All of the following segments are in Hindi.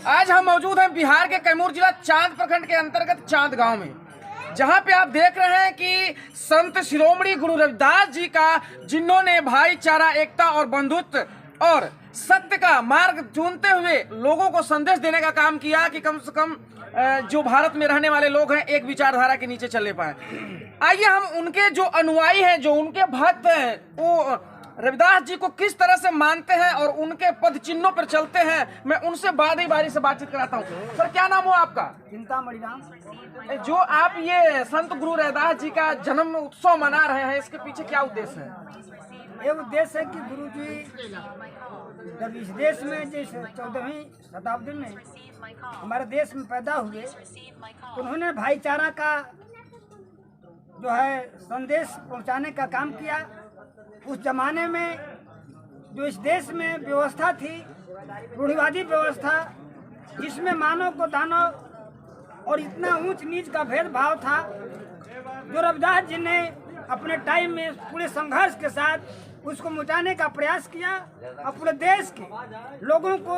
आज हम मौजूद हैं बिहार के कैमूर जिला चांद प्रखंड के अंतर्गत चांद गांव में, जहां पे आप देख रहे हैं कि संत शिरोमणि गुरु रविदास जी का, जिन्होंने भाईचारा, एकता और बंधुत्व और सत्य का मार्ग चुनते हुए लोगों को संदेश देने का काम किया कि कम से कम जो भारत में रहने वाले लोग हैं एक विचारधारा के नीचे चलने पाए। आइए हम उनके जो अनुयायी हैं, जो उनके भक्त हैं, वो रविदास जी को किस तरह से मानते हैं और उनके पद चिन्हों पर चलते हैं, मैं उनसे बारी से बातचीत कराता हूँ। सर, क्या नाम हो आपका? चिंतामणि राम। जो आप ये संत गुरु रविदास जी का जन्म उत्सव मना रहे हैं, इसके पीछे क्या उद्देश्य है? ये उद्देश्य है कि गुरु जी जब इस देश में जिस 14वीं शताब्दी में हमारे देश में पैदा हुए, उन्होंने भाईचारा का जो है संदेश पहुंचाने का काम किया। उस जमाने में जो इस देश में व्यवस्था थी, रूढ़िवादी व्यवस्था, जिसमें मानव को दानव और इतना ऊंच नीच का भेदभाव था, जो रविदास जी ने अपने टाइम में पूरे संघर्ष के साथ उसको मिटाने का प्रयास किया और पूरे देश के लोगों को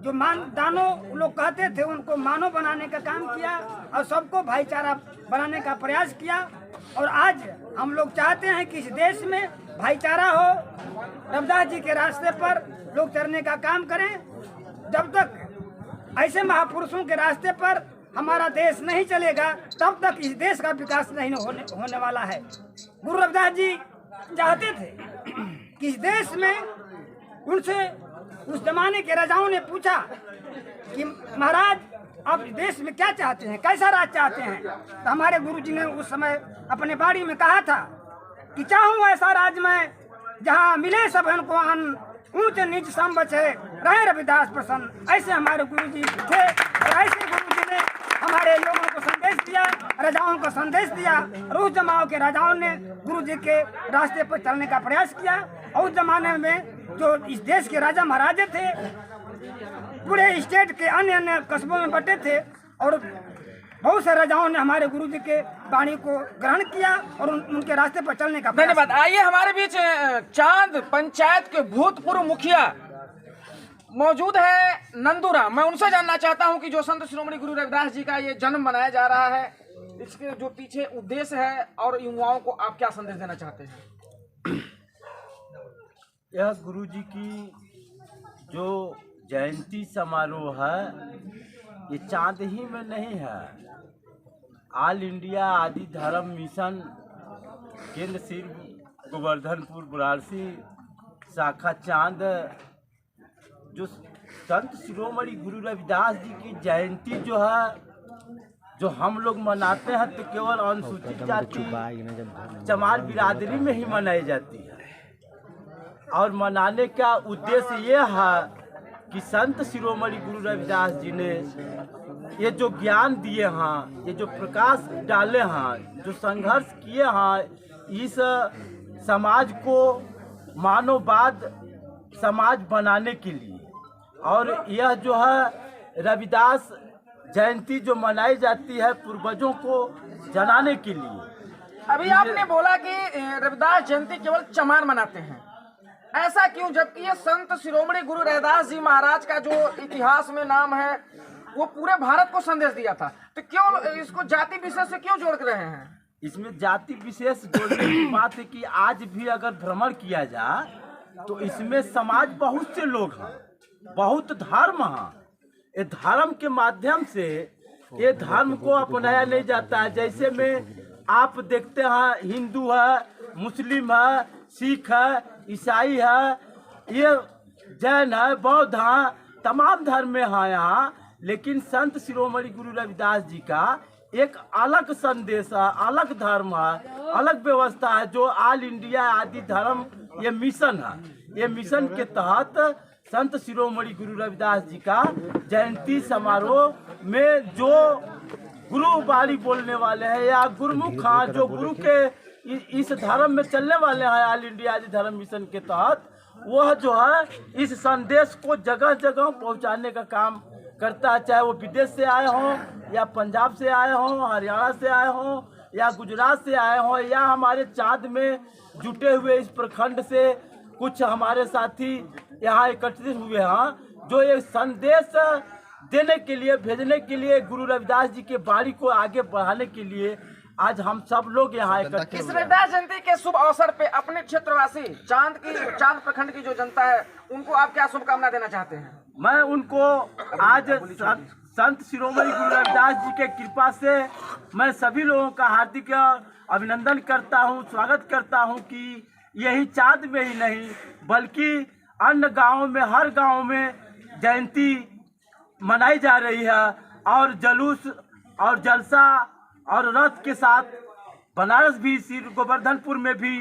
जो दानव लोग कहते थे उनको मानव बनाने का काम किया और सबको भाईचारा बनाने का प्रयास किया। और आज हम लोग चाहते हैं कि इस देश में भाईचारा हो, रविदास जी के रास्ते पर लोग चलने का काम करें। जब तक ऐसे महापुरुषों के रास्ते पर हमारा देश नहीं चलेगा, तब तक इस देश का विकास नहीं होने वाला है। गुरु रविदास जी चाहते थे कि इस देश में उनसे उस जमाने के राजाओं ने पूछा कि महाराज आप देश में क्या चाहते हैं, कैसा राज चाहते हैं? तो हमारे गुरु जी ने उस समय अपने बाड़ी में कहा था कि चाहूँ ऐसा राज में जहाँ मिले सबन को अन्न, ऊंच नीच सम बचे, रहे रविदास प्रसन्न। ऐसे हमारे गुरु जी थे और ऐसे गुरु जी ने हमारे लोगों को संदेश दिया, राजाओं को संदेश दिया। और उस जमाओं के राजाओं ने गुरु जी के रास्ते पर चलने का प्रयास किया। और उस जमाने में जो इस देश के राजा महाराजे थे, पूरे स्टेट के अन्य अन्य कस्बों में बटे थे और बहुत से राजाओं ने हमारे गुरु जी के वाणी को ग्रहण किया और उनके रास्ते पर चलने का प्रयास। धन्यवाद। आइए हमारे बीच चांद पंचायत के भूतपूर्व मुखिया मौजूद है नंदूराम। मैं उनसे जानना चाहता हूं कि जो संत शिरोमणि गुरु रविदास जी का ये जन्म मनाया जा रहा है, इसके जो पीछे उद्देश्य है और युवाओं को आप क्या संदेश देना चाहते हैं? यह गुरु जी की जो जयंती समारोह है, ये चांद ही में नहीं है, ऑल इंडिया आदि धर्म मिशन केंद्र सिर्फ गोवर्धनपुर वाराणसी शाखा चांद, जो संत शिरोमणि गुरु रविदास जी की जयंती जो है, जो हम लोग मनाते हैं, तो केवल अनुसूचित जाति चमार बिरादरी में ही मनाई जाती है। और मनाने का उद्देश्य ये है कि संत शिरोमणि गुरु रविदास जी ने ये जो ज्ञान दिए हैं, ये जो प्रकाश डाले हैं, जो संघर्ष किए हैं, इस समाज को मानववाद समाज बनाने के लिए, और यह जो है रविदास जयंती जो मनाई जाती है पूर्वजों को जनाने के लिए। अभी आपने बोला कि रविदास जयंती केवल चमार मनाते हैं, ऐसा क्यों? जबकि ये संत शिरोमणि गुरु रविदास जी महाराज का जो इतिहास में नाम है, वो पूरे भारत को संदेश दिया था, तो क्यों इसको जाति विशेष से क्यों जोड़ रहे हैं? इसमें जाति विशेष जोड़ने की बात है कि आज भी अगर भ्रमण किया जाए तो इसमें समाज बहुत से लोग हैं, बहुत धर्म हैं। ये धर्म के माध्यम से ये धर्म को अपनाया नहीं जाता है। जैसे में आप देखते हैं, हिंदू है, मुस्लिम है, सिख है, ईसाई है, ये जैन है, बौद्ध हैं, तमाम धर्म में हैं यहाँ। लेकिन संत शिरोमणि गुरु रविदास जी का एक अलग संदेश है, अलग धर्म है, अलग व्यवस्था है, जो ऑल इंडिया आदि धर्म ये मिशन है। ये मिशन के तहत संत शिरोमणि गुरु रविदास जी का जयंती समारोह में जो गुरु बाणी बोलने वाले हैं या गुरुमुख हैं, जो गुरु के इस धर्म में चलने वाले हैं, ऑल इंडिया आदि धर्म मिशन के तहत, वह जो है इस संदेश को जगह जगह पहुंचाने का काम करता है। चाहे वो विदेश से आए हों या पंजाब से आए हों, हरियाणा से आए हों या गुजरात से आए हों, या हमारे चांद में जुटे हुए इस प्रखंड से कुछ हमारे साथी यहाँ एकत्रित हुए हैं, जो एक संदेश देने के लिए, भेजने के लिए, गुरु रविदास जी के बाणी को आगे बढ़ाने के लिए आज हम सब लोग यहाँ इकट्ठे इस हुए हैं। रविदास जयंती के शुभ अवसर पे अपने क्षेत्रवासी चांद प्रखंड की जो जनता है उनको आप क्या शुभकामना देना चाहते हैं? मैं उनको आज संत शिरोमणि गुरु रविदास जी के कृपा से मैं सभी लोगों का हार्दिक अभिनंदन करता हूँ, स्वागत करता हूँ कि यही चांद में ही नहीं बल्कि अन्य गांवों में, हर गांव में जयंती मनाई जा रही है और जुलूस और जलसा और रथ के साथ बनारस भी, श्री गोवर्धनपुर में भी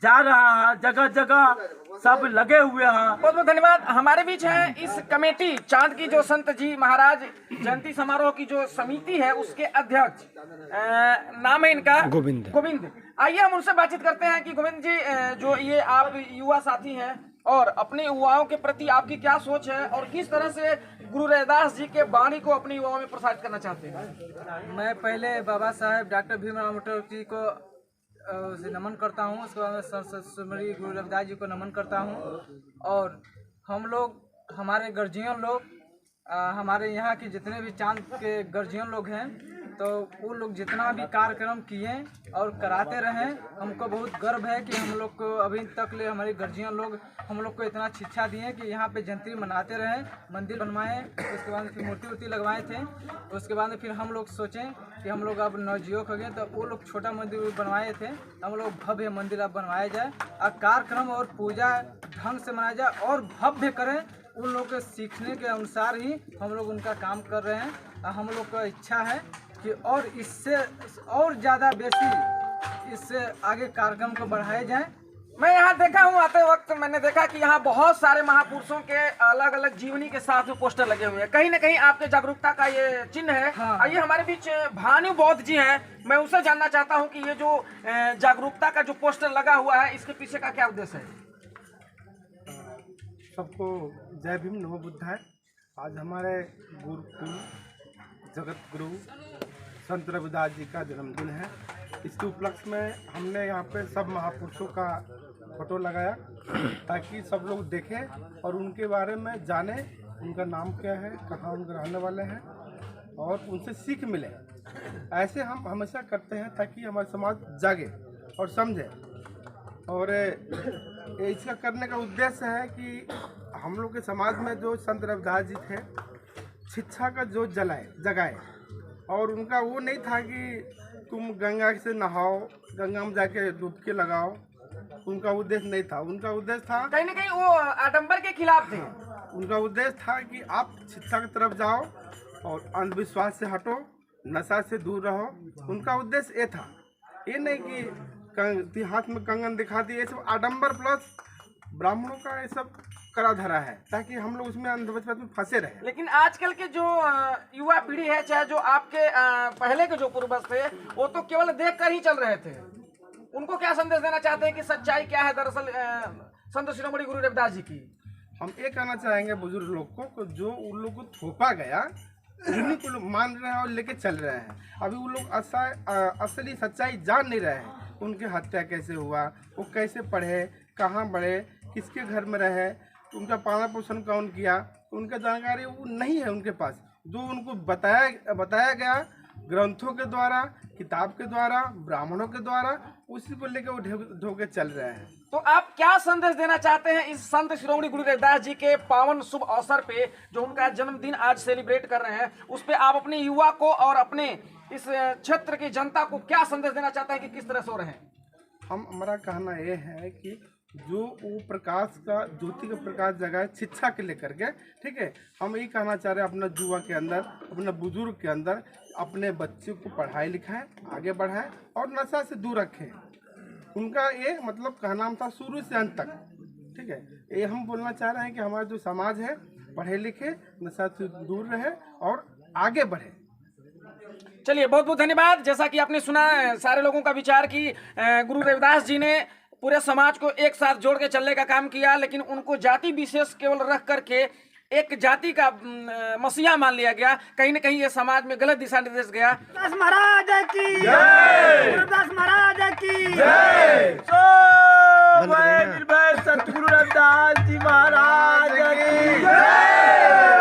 जा रहा है, जगह जगह सब लगे हुए हैं। बहुत बहुत धन्यवाद। हमारे बीच है इस कमेटी चांद की जो संत जी महाराज जयंती समारोह की जो समिति है उसके अध्यक्ष, नाम है इनका गोविंद। आइए हम उनसे बातचीत करते हैं कि गोविंद जी, जो ये आप युवा साथी हैं और अपने युवाओं के प्रति आपकी क्या सोच है और किस तरह से गुरु रविदास जी के वाणी को अपने युवाओं में प्रसारित करना चाहते हैं? मैं पहले बाबा साहेब डॉक्टर भीमराव अम्बेडकर जी को से नमन करता हूँ, उसके बाद में संत शिरोमणि गुरु रविदास जी को नमन करता हूँ। और हम लोग, हमारे गर्जियन लोग, हमारे यहाँ के जितने भी चांद के गर्जियन लोग हैं, तो वो लोग जितना भी कार्यक्रम किए और कराते रहें, हमको बहुत गर्व है कि हम लोग को अभी तक ले हमारे गर्जियन लोग हम लोग को इतना शिक्षा दिए कि यहाँ पे जयंती मनाते रहें, मंदिर बनवाएं, उसके बाद फिर मूर्ति लगाए थे। उसके बाद फिर हम लोग सोचें कि हम लोग अब नवजुवक हो गए, तो वो लोग छोटा मंदिर बनवाए थे, हम लोग भव्य मंदिर अब बनवाया जाए और कार्यक्रम और पूजा ढंग से मनाया जाए और भव्य करें। उन लोग के सीखने के अनुसार ही हम लोग उनका काम कर रहे हैं। हम लोग का इच्छा है कि और इससे और ज़्यादा बेसी इससे आगे कार्यक्रम को बढ़ाए जाएं। मैं यहाँ देखा हूँ, आते वक्त मैंने देखा कि यहाँ बहुत सारे महापुरुषों के अलग अलग जीवनी के साथ में पोस्टर लगे हुए हैं। कहीं ना कहीं आपके जागरूकता का ये चिन्ह है। हाँ। आइए हमारे बीच भानु बौद्ध जी हैं, मैं उनसे जानना चाहता हूँ कि ये जो जागरूकता का जो पोस्टर लगा हुआ है इसके पीछे का क्या उद्देश्य है? सबको जय भीम, नमो बुद्धाय। आज हमारे गुरुकुल जगत गुरु संत रविदास जी का जन्मदिन है। इसके उपलक्ष्य में हमने यहाँ पे सब महापुरुषों का फोटो लगाया ताकि सब लोग देखें और उनके बारे में जाने, उनका नाम क्या है, कहाँ उनके रहने वाले हैं और उनसे सीख मिले। ऐसे हम हमेशा करते हैं ताकि हमारा समाज जागे और समझे। और इसका करने का उद्देश्य है कि हम लोग के समाज में जो संत रविदास जी थे, शिक्षा का जो जगाए और उनका वो नहीं था कि तुम गंगा से नहाओ, गंगा में जाके डुबकी लगाओ, उनका उद्देश्य नहीं था। उनका उद्देश्य था, कहीं ना कहीं वो आडंबर के खिलाफ थे। उनका उद्देश्य था कि आप शिक्षा की तरफ जाओ और अंधविश्वास से हटो, नशा से दूर रहो। उनका उद्देश्य ये था, ये नहीं कि हाथ में कंगन दिखा दिए। ये सब आडंबर प्लस ब्राह्मणों का ये सब करा धरा है ताकि हम लोग उसमें अंधविश्वास में फंसे रहे। लेकिन आजकल के जो युवा पीढ़ी है, चाहे जो आपके पहले के जो पूर्वज थे, वो तो केवल देख कर ही चल रहे थे। उनको क्या संदेश देना चाहते हैं कि सच्चाई क्या है दरअसल संत शिरोमणि गुरु रविदास जी की? हम ये कहना चाहेंगे बुजुर्ग लोग को, जो उन लोग को थोपा गया उन्हीं को लोग मान रहे हैं और लेके चल रहे हैं। अभी वो लोग असली सच्चाई जान नहीं रहे हैं। उनकी हत्या कैसे हुआ, वो कैसे पढ़े, कहाँ बढ़े, किसके घर में रहे, उनका पालन पोषण कौन किया, उनका जानकारी वो नहीं है उनके पास। जो उनको बताया गया ग्रंथों के द्वारा, किताब के द्वारा, ब्राह्मणों के द्वारा, उसी को लेकर वो ढोके चल रहे हैं। तो आप क्या संदेश देना चाहते हैं इस संत शिरोमणि गुरु रविदास जी के पावन शुभ अवसर पे, जो उनका जन्मदिन आज सेलिब्रेट कर रहे हैं, उस पे आप अपने युवा को और अपने इस क्षेत्र की जनता को क्या संदेश देना चाहते हैं कि किस तरह से हो रहे हैं? हमारा कहना ये है कि जो वो प्रकाश का, ज्योति का प्रकाश जगाए शिक्षा के लेकर के, ठीक है। हम यही कहना चाह रहे हैं अपना युवा के अंदर, अपने बुजुर्ग के अंदर, अपने बच्चे को पढ़ाई लिखाएं, आगे बढ़ाएं और नशा से दूर रखें। उनका ये मतलब कहना था शुरू से अंत तक, ठीक है। ये हम बोलना चाह रहे हैं कि हमारा जो समाज है पढ़े लिखे, नशा से दूर रहे और आगे बढ़े। चलिए, बहुत बहुत धन्यवाद। जैसा कि आपने सुना सारे लोगों का विचार कि गुरु रविदास जी ने पूरे समाज को एक साथ जोड़ के चलने का काम किया, लेकिन उनको जाति विशेष केवल रख करके एक जाति का मसीहा मान लिया गया। कहीं ना कहीं ये समाज में गलत दिशा निर्देश गया। रविदास महाराज की जय, रविदास महाराज की जय। निर्भय सतगुरु रविदास जी महाराज की जय।